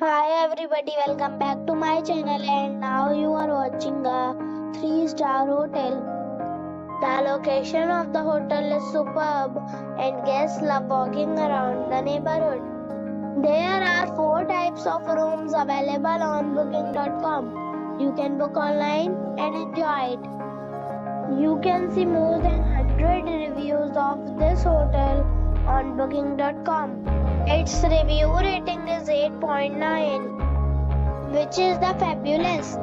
Hi everybody, welcome back to my channel and now you are watching a 3-star hotel. The location of the hotel is superb and guests love walking around the neighborhood. There are 4 types of rooms available on booking.com. You can book online and enjoy it. You can see more than 100 reviews of this hotel on booking.com. Its review rating is 8.9, which is the fabulous.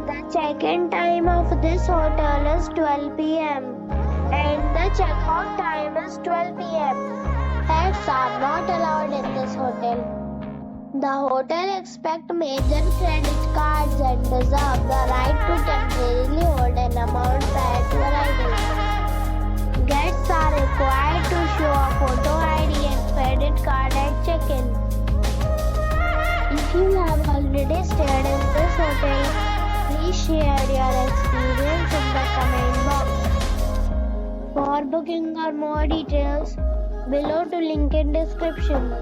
The check-in time of this hotel is 12 p.m. and the check-out time is 12 p.m. Pets are not allowed in this hotel. The hotel accepts major credit cards and reserves the right to temporarily hold an amount prior to arrival. Guests are required to show a photo ID and credit card at check-in. If you have already stayed in this hotel, please share your experience in the comment box. For booking or more details, below to link in description.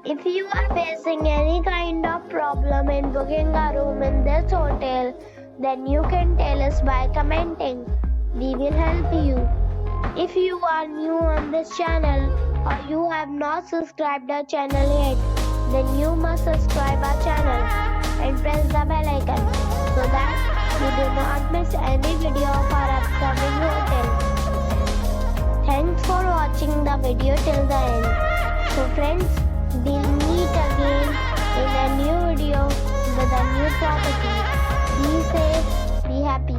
If you are facing any kind of problem in booking a room in this hotel, then you can tell us by commenting. We will help you. If you are new on this channel or you have not subscribed our channel yet, then you must subscribe our channel and press the bell icon so that you do not miss any video of our upcoming hotel. Thanks for watching the video till the end. So friends, we'll meet again in a new video with a new property. Be safe, be happy.